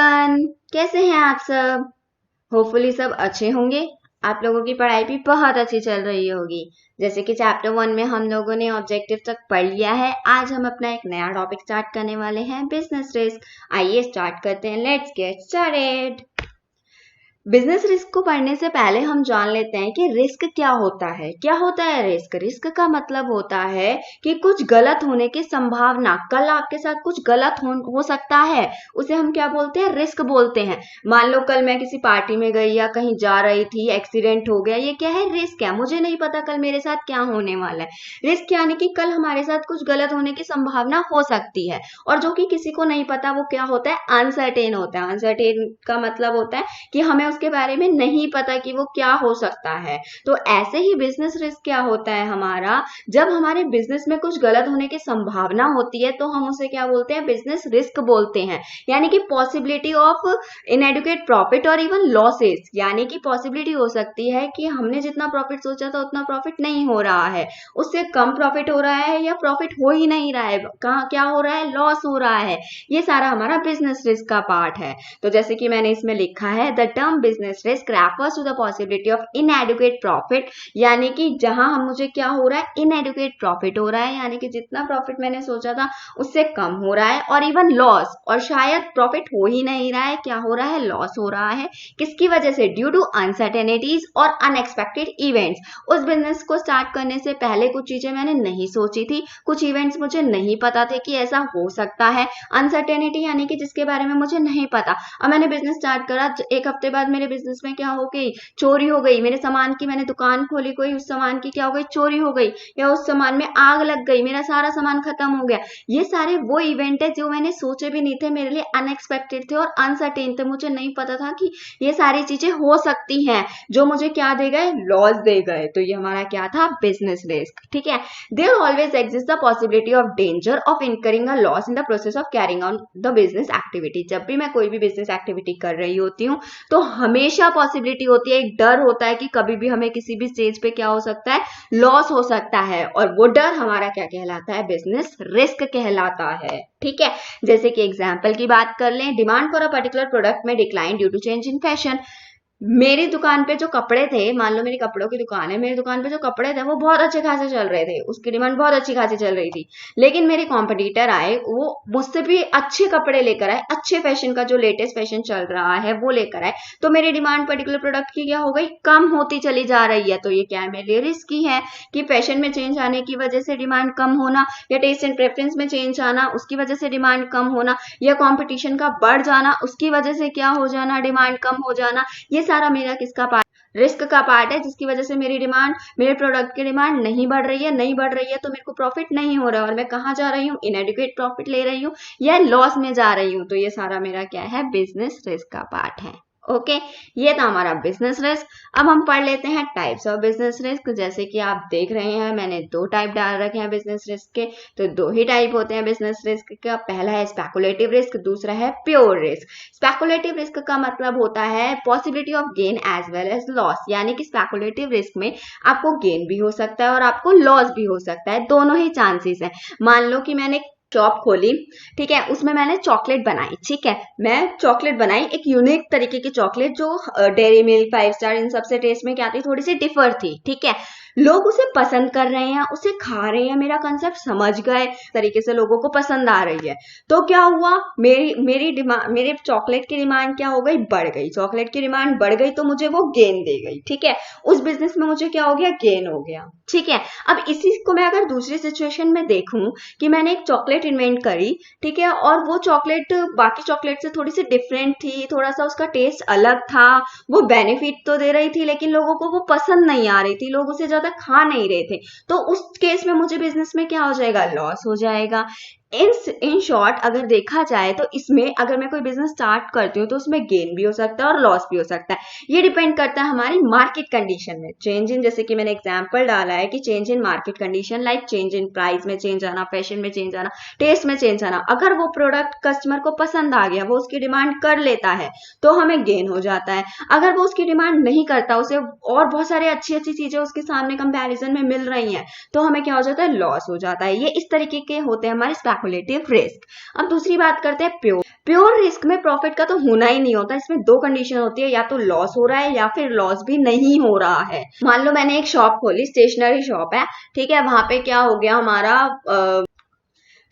Everyone, कैसे हैं आप सब। होपफुली सब अच्छे होंगे। आप लोगों की पढ़ाई भी बहुत अच्छी चल रही होगी। जैसे कि चैप्टर 1 में हम लोगों ने ऑब्जेक्टिव तक पढ़ लिया है। आज हम अपना एक नया टॉपिक स्टार्ट करने वाले हैं, बिजनेस रिस्क। आइए स्टार्ट करते हैं। Let's get started. Business risk को पढ़ने से पहले हम जान लेते हैं कि रिस्क क्या होता है। क्या होता है रिस्क? रिस्क का मतलब होता है कि कुछ गलत होने की संभावना, कल आपके साथ कुछ गलत हो सकता है, उसे हम क्या बोलते हैं? रिस्क बोलते हैं। मान लो कल मैं किसी पार्टी में गई या कहीं जा रही थी, एक्सीडेंट हो गया, ये क्या है? रिस्क है। मुझे नहीं पता कल मेरे साथ क्या होने वाला है। रिस्क यानी कि कल हमारे साथ कुछ गलत होने की संभावना हो सकती है, और जो कि किसी को नहीं पता, वो क्या होता है? अनसर्टेन होता है। अनसर्टेन का मतलब होता है कि हमें उसके बारे में नहीं पता कि वो क्या हो सकता है। तो ऐसे ही बिजनेस रिस्क क्या होता है हमारा, जब हमारे बिजनेस में कुछ गलत होने की संभावना होती है तो हम उसे क्या बोलते हैं? बिजनेस रिस्क बोलते हैं। यानी कि पॉसिबिलिटी ऑफ इनएडुकेट प्रॉफिट और इवन लॉसेस, यानी कि पॉसिबिलिटी हो सकती है कि हमने जितना प्रॉफिट सोचा था उतना प्रॉफिट नहीं हो रहा है, उससे कम प्रॉफिट हो रहा है, या प्रॉफिट हो ही नहीं रहा है, कहाँ क्या हो रहा है? लॉस हो रहा है। ये सारा हमारा बिजनेस रिस्क का पार्ट है। तो जैसे कि मैंने इसमें लिखा है, the term business risk refers to the possibility of inadequate profit, यानी कि जहां हम मुझे क्या हो रहा है? इनएडुकेट प्रॉफिट हो रहा है, यानी कि जितना प्रॉफिट मैंने सोचा था उससे कम हो रहा है, और इवन लॉस, और शायद प्रॉफिट हो ही नहीं रहा है, क्या हो रहा है? लॉस हो रहा है। किसकी वजह से? ड्यू टू अनसर्टेनिटीज और अनएक्सपेक्टेड इवेंट्स। उस बिजनेस को स्टार्ट करने से पहले कुछ चीजें मैंने नहीं सोची थी, कुछ इवेंट्स मुझे नहीं पता थे कि ऐसा हो सकता है। अनसर्टेनिटी यानी कि जिसके बारे में मुझे नहीं पता। अब मैंने बिजनेस स्टार्ट करा, एक हफ्ते बाद मेरे बिजनेस में क्या हो गई? चोरी हो गई। मेरे सामान की, मैंने दुकान खोली कोई, उस सामान की क्या हो गई? चोरी हो गई, या उस सामान में आग लग गई, मेरा सारा सामान खत्म हो गया। ये सारे वो इवेंट है जो मैंने सोचे भी नहीं थे, मेरे लिए अनएक्सपेक्टेड थे और अनसर्टेन थे। मुझे नहीं पता था कि ये सारी चीजें हो सकती हैं, जो मुझे क्या दे गए? लॉस दे गए। तो ये हमारा क्या था? Business risk. ठीक है। There always exist the possibility of danger of incurring a loss in the process of carrying on the business activity. जब भी मैं कोई भी बिजनेस एक्टिविटी कर रही होती हूँ तो हमेशा पॉसिबिलिटी होती है, एक डर होता है कि कभी भी हमें किसी भी स्टेज पे क्या हो सकता है? लॉस हो सकता है, और वो डर हमारा क्या कहलाता है? बिजनेस रिस्क कहलाता है। ठीक है। जैसे कि एग्जांपल की बात कर लें, demand for a particular product में decline due to change in fashion. मेरी दुकान पे जो कपड़े थे, मान लो मेरी कपड़ों की दुकान है, मेरी दुकान पे जो कपड़े थे वो बहुत अच्छे खासे चल रहे थे, उसकी डिमांड बहुत अच्छी खासी चल रही थी। लेकिन मेरे कॉम्पिटिटर आए, वो मुझसे भी अच्छे कपड़े लेकर आए, अच्छे फैशन का, जो लेटेस्ट फैशन चल रहा है वो लेकर आए। तो मेरी डिमांड पर्टिकुलर प्रोडक्ट की क्या हो गई? कम होती चली जा रही है। तो ये क्या है? मेरे लिए रिस्की है कि फैशन में चेंज आने की वजह से डिमांड कम होना, या टेस्ट एंड प्रेफरेंस में चेंज आना, उसकी वजह से डिमांड कम होना, या कॉम्पिटिशन का बढ़ जाना, उसकी वजह से क्या हो जाना? डिमांड कम हो जाना। ये सारा मेरा किसका पार्ट? रिस्क का पार्ट है, जिसकी वजह से मेरी डिमांड, मेरे प्रोडक्ट की डिमांड नहीं बढ़ रही है। नहीं बढ़ रही है तो मेरे को प्रॉफिट नहीं हो रहा है, और मैं कहाँ जा रही हूँ? इनएडुकेट प्रॉफिट ले रही हूँ, या लॉस में जा रही हूँ। तो ये सारा मेरा क्या है? बिजनेस रिस्क का पार्ट है। ओके। ये था हमारा बिजनेस रिस्क। अब हम पढ़ लेते हैं टाइप्स ऑफ बिजनेस रिस्क। जैसे कि आप देख रहे हैं, मैंने 2 टाइप डाल रखे हैं बिजनेस रिस्क के। तो 2 ही टाइप होते हैं बिजनेस रिस्क का। पहला है स्पेकुलेटिव रिस्क, दूसरा है प्योर रिस्क। स्पेकुलेटिव रिस्क का मतलब होता है possibility of gain as well as loss, यानी कि स्पेकुलेटिव रिस्क में आपको गेन भी हो सकता है और आपको लॉस भी हो सकता है, दोनों ही चांसेस है। मान लो कि मैंने शॉप खोली, ठीक है, उसमें मैंने चॉकलेट बनाई। ठीक है, मैं चॉकलेट बनाई, एक यूनिक तरीके की चॉकलेट, जो डेयरी मिल्क, 5 स्टार, इन सबसे टेस्ट में क्या थी? थोड़ी सी डिफर थी। ठीक है, लोग उसे पसंद कर रहे हैं, उसे खा रहे हैं, मेरा कंसेप्ट समझ गए, तरीके से लोगों को पसंद आ रही है। तो क्या हुआ? मेरी डिमांड, मेरे चॉकलेट की डिमांड क्या हो गई? बढ़ गई। चॉकलेट की डिमांड बढ़ गई तो मुझे वो गेन दे गई। ठीक है, उस बिजनेस में मुझे क्या हो गया? गेन हो गया। ठीक है। अब इसी को मैं अगर दूसरी सिचुएशन में देखूं कि मैंने एक चॉकलेट इन्वेंट करी, ठीक है, और वो चॉकलेट बाकी चॉकलेट से थोड़ी सी डिफरेंट थी, थोड़ा सा उसका टेस्ट अलग था, वो बेनिफिट तो दे रही थी लेकिन लोगों को वो पसंद नहीं आ रही थी, लोग उसे ज्यादा खा नहीं रहे थे। तो उस केस में मुझे बिजनेस में क्या हो जाएगा? लॉस हो जाएगा। इन शॉर्ट अगर देखा जाए तो इसमें अगर मैं कोई बिजनेस स्टार्ट करती हूँ तो उसमें गेन भी हो सकता है और लॉस भी हो सकता है। ये डिपेंड करता है हमारी मार्केट कंडीशन में। चेंज इन, जैसे कि मैंने एग्जांपल डाला है कि change in market condition, like change in price में चेंज आना, फैशन में चेंज आना, टेस्ट में चेंज आना। अगर वो प्रोडक्ट कस्टमर को पसंद आ गया, वो उसकी डिमांड कर लेता है, तो हमें गेन हो जाता है। अगर वो उसकी डिमांड नहीं करता, उसे और बहुत सारी अच्छी अच्छी चीजें उसके सामने कंपैरिजन में मिल रही हैं, तो हमें क्या हो जाता है? लॉस हो जाता है। ये इस तरीके के होते हैं हमारे स्पेकुलेटिव रिस्क। अब दूसरी बात करते हैं प्योर रिस्क में प्रॉफिट का तो होना ही नहीं होता, इसमें दो कंडीशन होती है, या तो लॉस हो रहा है या फिर लॉस भी नहीं हो रहा है। मान लो मैंने एक शॉप खोली, स्टेशनरी शॉप है, ठीक है, वहां पे क्या हो गया, हमारा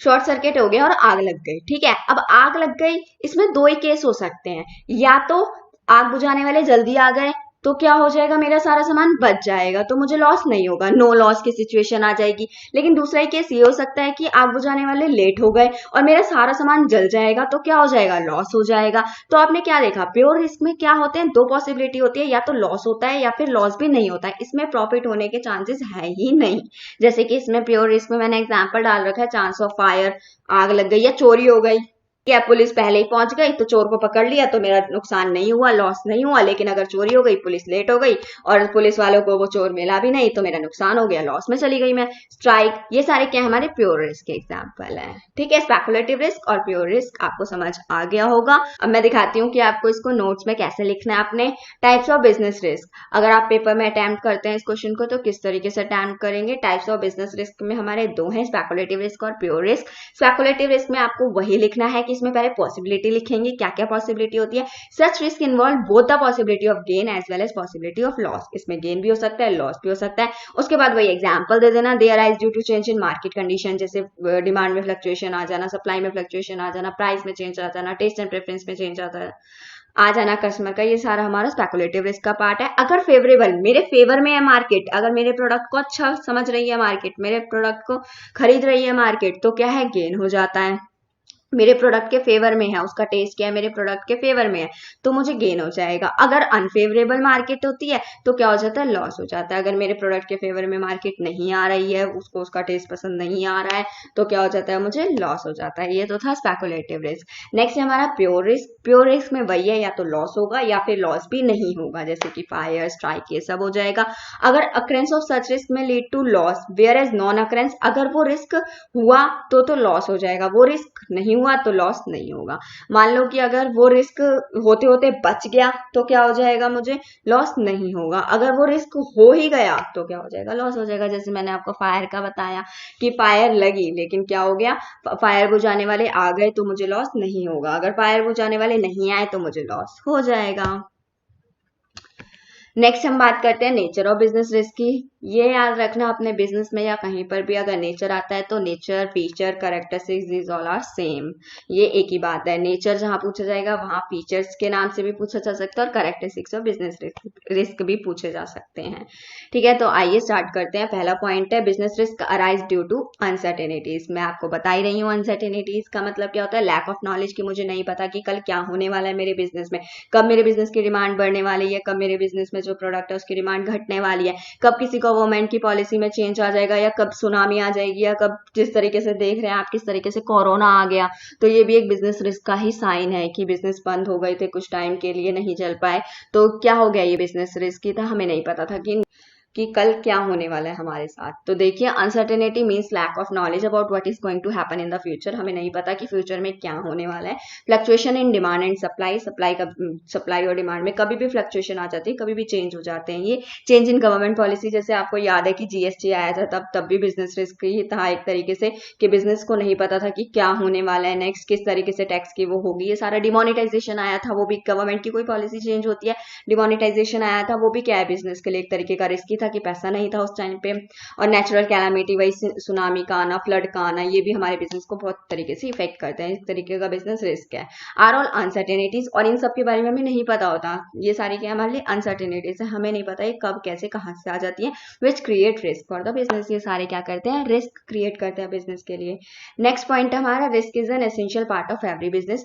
शॉर्ट सर्किट हो गया और आग लग गई, ठीक है। अब आग लग गई, इसमें दो ही केस हो सकते हैं, या तो आग बुझाने वाले जल्दी आ गए तो क्या हो जाएगा, मेरा सारा सामान बच जाएगा तो मुझे लॉस नहीं होगा, नो लॉस की सिचुएशन आ जाएगी। लेकिन दूसरा ही केस ये हो सकता है कि आग बुझाने वाले लेट हो गए और मेरा सारा सामान जल जाएगा तो क्या हो जाएगा, लॉस हो जाएगा। तो आपने क्या देखा, प्योर रिस्क में क्या होते हैं, दो पॉसिबिलिटी होती है, या तो लॉस होता है या फिर लॉस भी नहीं होता है, इसमें प्रॉफिट होने के चांसेस है ही नहीं। जैसे कि इसमें प्योर रिस्क में मैंने एग्जाम्पल डाल रखा है, चांस ऑफ फायर, आग लग गई या चोरी हो गई, क्या पुलिस पहले ही पहुंच गई तो चोर को पकड़ लिया तो मेरा नुकसान नहीं हुआ, लॉस नहीं हुआ। लेकिन अगर चोरी हो गई, पुलिस लेट हो गई और पुलिस वालों को वो चोर मिला भी नहीं तो मेरा नुकसान हो गया, लॉस में चली गई मैं। स्ट्राइक, ये सारे क्या हमारे प्योर रिस्क के एग्जाम्पल है, ठीक है। स्पेकुलेटिव रिस्क और प्योर रिस्क आपको समझ आ गया होगा। अब मैं दिखाती हूँ कि आपको इसको नोट्स में कैसे लिखना है अपने। टाइप्स ऑफ बिजनेस रिस्क, अगर आप पेपर में अटेम्प्ट करते हैं इस क्वेश्चन को तो किस तरीके से अटेम्प्ट करेंगे। टाइप्स ऑफ बिजनेस रिस्क में हमारे दो हैं, स्पेकुलेटिव रिस्क और प्योर रिस्क। स्पेकुलेटिव रिस्क में आपको वही लिखना है कि इसमें पहले पॉसिबिलिटी लिखेंगे, क्या क्या पॉसिबिलिटी होती है। Such risk involve both the possibility of gain as well as possibility of loss, इसमें गेन भी हो सकता है, लॉस भी हो सकता है। उसके बाद वही एग्जांपल दे देना, they arise due to change in market condition, जैसे डिमांड में फ्लक्चुएशन आ जाना, सप्लाई में फ्लक्चुएशन आ जाना, प्राइस में चेंज आ जाना, टेस्ट एंड प्रेफरेंस में चेंज आ जाना कस्टमर का, ये सारा हमारा स्पेकुलेटिव रिस्क का पार्ट है। अगर फेवरेबल, मेरे फेवर में है मार्केट, अगर मेरे प्रोडक्ट को अच्छा समझ रही है मार्केट, मेरे प्रोडक्ट को खरीद रही है मार्केट, तो क्या है, गेन हो जाता है। मेरे प्रोडक्ट के फेवर में है, उसका टेस्ट क्या है, मेरे प्रोडक्ट के फेवर में है तो मुझे गेन हो जाएगा। अगर अनफेवरेबल मार्केट होती है तो क्या हो जाता है, लॉस हो जाता है। अगर मेरे प्रोडक्ट के फेवर में मार्केट नहीं आ रही है, उसको उसका टेस्ट पसंद नहीं आ रहा है तो क्या हो जाता है, मुझे लॉस हो जाता है। ये तो था स्पेकुलेटिव रिस्क। नेक्स्ट है हमारा प्योर रिस्क। प्योर रिस्क में वही है, या तो लॉस होगा या फिर लॉस भी नहीं होगा, जैसे कि फायर, स्ट्राइक, ये सब हो जाएगा। अगर occurrence of such risk may lead to loss whereas non occurrence, अगर वो रिस्क हुआ तो लॉस हो जाएगा, वो रिस्क नहीं हुआ तो लॉस नहीं होगा। मान लो कि अगर वो रिस्क होते होते बच गया तो क्या हो जाएगा, मुझे लॉस नहीं होगा। अगर वो रिस्क हो ही गया तो क्या हो जाएगा, लॉस हो जाएगा। जैसे मैंने आपको फायर का बताया कि फायर लगी लेकिन क्या हो गया, फायर बुझाने वाले आ गए तो मुझे लॉस नहीं होगा। अगर फायर बुझाने वाले नहीं आए तो मुझे लॉस हो जाएगा। नेक्स्ट हम बात करते हैं नेचर ऑफ बिजनेस रिस्क की। ये याद रखना अपने बिजनेस में या कहीं पर भी अगर नेचर आता है तो nature, feature, characteristics, these all are same, ये एक ही बात है। नेचर जहां पूछा जाएगा वहां फीचर्स के नाम से भी पूछा जा सकता है और कैरेक्टरिस्टिक्स ऑफ बिजनेस रिस्क भी पूछे जा सकते हैं, ठीक है। तो आइए स्टार्ट करते हैं। पहला पॉइंट है business risk arise due to uncertainties. मैं आपको बता ही रही हूँ अनसर्टेनिटीज का मतलब क्या होता है, लैक ऑफ नॉलेज, की मुझे नहीं पता कि कल क्या होने वाला है मेरे बिजनेस में, कब मेरे बिजनेस की डिमांड बढ़ने वाली है, कब मेरे बिजनेस में जो प्रोडक्ट है उसकी डिमांड घटने वाली है, कब किसी गवर्नमेंट की पॉलिसी में चेंज आ जाएगा, या कब सुनामी आ जाएगी, या कब जिस तरीके से देख रहे हैं आप किस तरीके से कोरोना आ गया। तो ये भी एक बिजनेस रिस्क का ही साइन है कि बिजनेस बंद हो गए थे, कुछ टाइम के लिए नहीं चल पाए, तो क्या हो गया, ये बिजनेस रिस्क ही था, हमें नहीं पता था कि कल क्या होने वाला है हमारे साथ। तो देखिए uncertainty means lack of knowledge about what is going to happen in the future, हमें नहीं पता कि फ्यूचर में क्या होने वाला है। Fluctuation in demand and supply, supply और डिमांड में कभी भी फ्लक्चुएशन आ जाती है, कभी भी चेंज हो जाते हैं। ये चेंज इन गवर्नमेंट पॉलिसी, जैसे आपको याद है कि जीएसटी आया था तब भी बिजनेस रिस्क ही था एक तरीके से, कि बिजनेस को नहीं पता था कि क्या होने वाला है नेक्स्ट, किस तरीके से टैक्स की वो होगी। ये सारा डिमोनेटाइजेशन आया था, वो भी गवर्नमेंट की कोई पॉलिसी चेंज होती है, डिमोनेटाइजेशन आया था, वो भी क्या है, बिजनेस के लिए एक तरीके का रिस्क ही था कि पैसा नहीं था उस टाइम पे। और नेचुरल कैलामिटी, वही सुनामी का आना, फ्लड का आना, ये भी हमारे बिजनेस को बहुत तरीके से इफेक्ट करते हैं, इस तरीके का बिजनेस रिस्क है। आर ऑल अनसर्टेनिटीज, और इन सब के बारे में हमें नहीं पता होता, ये सारी क्या हमारे लिए अनसर्टेनिटीज है, हमें नहीं पता ये कब कैसे कहां से आ जाती है, which create risk for the business. ये सारे क्या करते हैं, रिस्क क्रिएट करते हैं बिजनेस के लिए। नेक्स्ट पॉइंट है हमारा risk is an essential part of every business.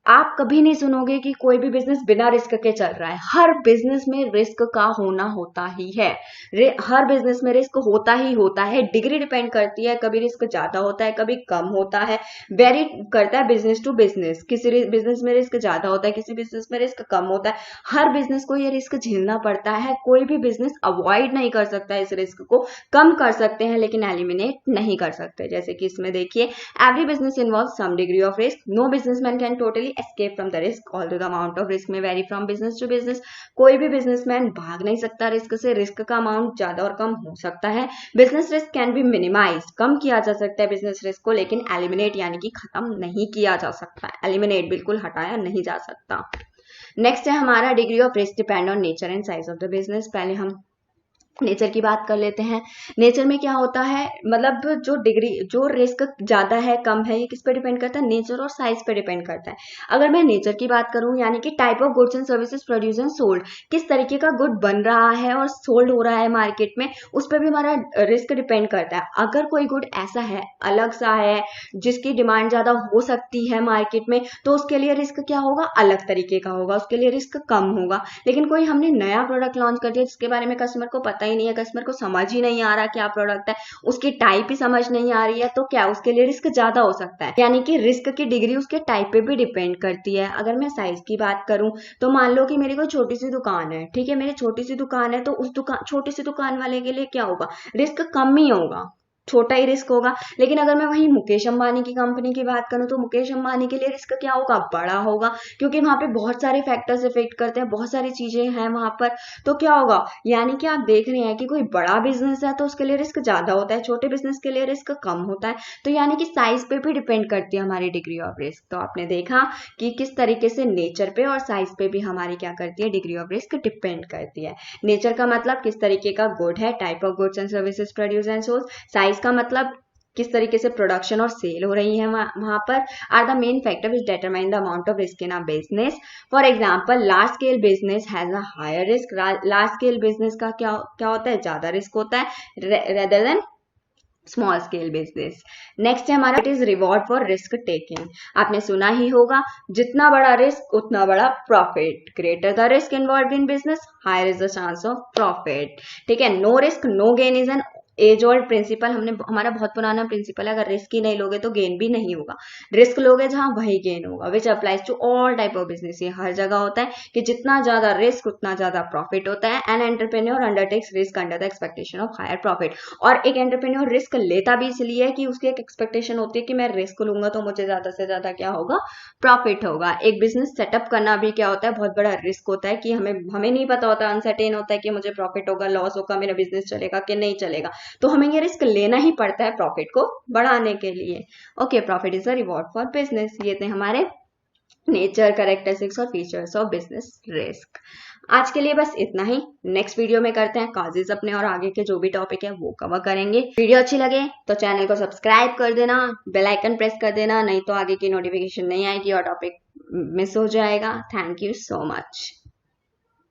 आप कभी नहीं सुनोगे कि कोई भी बिजनेस बिना रिस्क के चल रहा है, हर बिजनेस में रिस्क का होना होता ही है, हर बिजनेस में रिस्क होता ही होता है। डिग्री डिपेंड करती है, कभी रिस्क ज्यादा होता है कभी कम होता है, वेरी करता है बिजनेस टू बिजनेस, किसी बिजनेस में रिस्क ज्यादा होता है, किसी बिजनेस में रिस्क कम होता है। हर बिजनेस को ये रिस्क झेलना पड़ता है, कोई भी बिजनेस अवॉइड नहीं कर सकता, इस रिस्क को कम कर सकते हैं लेकिन एलिमिनेट नहीं कर सकते। जैसे कि इसमें देखिए every business involve some degree of risk, no businessman can totally escape from the risk, although the amount of risk may vary from business to business. कोई भी बिजनेसमैन भाग नहीं सकता रिस्क से, रिस्क का अमाउंट ज्यादा और कम हो सकता है। Business risk can be minimize, कम किया जा सकता है बिजनेस रिस्क को, लेकिन एलिमिनेट यानी कि खत्म नहीं किया जा सकता। एलिमिनेट बिल्कुल हटाया नहीं जा सकता। नेक्स्ट है हमारा degree of risk depend on nature and size of the business. पहले हम नेचर की बात कर लेते हैं। नेचर में क्या होता है, मतलब जो रिस्क ज्यादा है कम है, ये किस पे डिपेंड करता है, नेचर और साइज पे डिपेंड करता है। अगर मैं नेचर की बात करूं, यानी कि type of goods and services produce and sold, किस तरीके का गुड बन रहा है और सोल्ड हो रहा है मार्केट में, उस पर भी हमारा रिस्क डिपेंड करता है। अगर कोई गुड ऐसा है, अलग सा है, जिसकी डिमांड ज्यादा हो सकती है मार्केट में, तो उसके लिए रिस्क क्या होगा, अलग तरीके का होगा, उसके लिए रिस्क कम होगा। लेकिन कोई हमने नया प्रोडक्ट लॉन्च कर दिया जिसके बारे में कस्टमर को पता ही नहीं है, कस्टमर को समझ ही नहीं आ रहा क्या प्रोडक्ट है, उसकी टाइप ही समझ नहीं आ रही है, तो क्या उसके लिए रिस्क ज्यादा हो सकता है। यानी कि रिस्क की डिग्री उसके टाइप पे भी डिपेंड करती है। अगर मैं साइज की बात करूं, तो मान लो कि मेरी कोई छोटी सी दुकान है, ठीक है, मेरी छोटी सी दुकान है, तो उस दुकान छोटी सी दुकान वाले के लिए क्या होगा, रिस्क कम ही होगा, छोटा ही रिस्क होगा। लेकिन अगर मैं वही मुकेश अंबानी की कंपनी की बात करूं, तो मुकेश अंबानी के लिए रिस्क क्या होगा, बड़ा होगा, क्योंकि वहां पे बहुत सारे फैक्टर्स इफेक्ट करते हैं, बहुत सारी चीजें हैं वहां पर। तो क्या होगा, यानी कि आप देख रहे हैं कि कोई बड़ा बिजनेस है तो उसके लिए रिस्क ज्यादा होता है, छोटे बिजनेस के लिए रिस्क कम होता है। तो यानी कि साइज पे भी डिपेंड करती है हमारी डिग्री ऑफ रिस्क। तो आपने देखा कि किस तरीके से नेचर पे और साइज पे भी हमारी क्या करती है, डिग्री ऑफ रिस्क डिपेंड करती है। नेचर का मतलब किस तरीके का गुड है, type of goods and services produce and sold. Size का मतलब किस तरीके से प्रोडक्शन और सेल हो रही है वहां पर। Are the main factor which determine the amount of risk in a business. For example, large scale business has a higher risk. Large scale business का क्या क्या होता है, ज्यादा रिस्क होता है rather than small scale business. Next है हमारा, it is reward for risk taking. आपने सुना ही होगा, जितना बड़ा रिस्क उतना बड़ा profit. Greater the risk involve in business, higher is the chance of profit. ठीक है, no risk no gain is an age old principle. हमारा बहुत पुराना प्रिंसिपल है, अगर रिस्क ही नहीं लोगे तो गेन भी नहीं होगा। रिस्क लोगे जहां वही गेन होगा, which applies to all type of business. ये हर जगह होता है कि जितना ज्यादा रिस्क उतना ज्यादा प्रॉफिट होता है। An entrepreneur undertakes risk under the expectation of higher profit. और एक एंटरप्रेन्योर रिस्क लेता भी इसलिए है कि उसकी एक एक्सपेक्टेशन होती है कि मैं रिस्क लूंगा तो मुझे ज्यादा से ज्यादा क्या होगा, प्रॉफिट होगा। एक बिजनेस सेटअप करना भी क्या होता है, बहुत बड़ा रिस्क होता है कि हमें नहीं पता होता, अनसर्टेन होता है कि मुझे प्रॉफिट होगा, लॉस होगा, मेरा बिजनेस चलेगा कि नहीं चलेगा। तो हमें ये रिस्क लेना ही पड़ता है प्रॉफिट को बढ़ाने के लिए। Okay, profit is a reward for business. ये थे हमारे नेचर, कैरेक्टरिस्टिक्स और फीचर्स ऑफ बिजनेस रिस्क। आज के लिए बस इतना ही। नेक्स्ट वीडियो में करते हैं काजेज अपने, और आगे के जो भी टॉपिक है वो कवर करेंगे। वीडियो अच्छी लगे तो चैनल को सब्सक्राइब कर देना, बेल आइकन प्रेस कर देना, नहीं तो आगे की नोटिफिकेशन नहीं आएगी और टॉपिक मिस हो जाएगा। Thank you so much.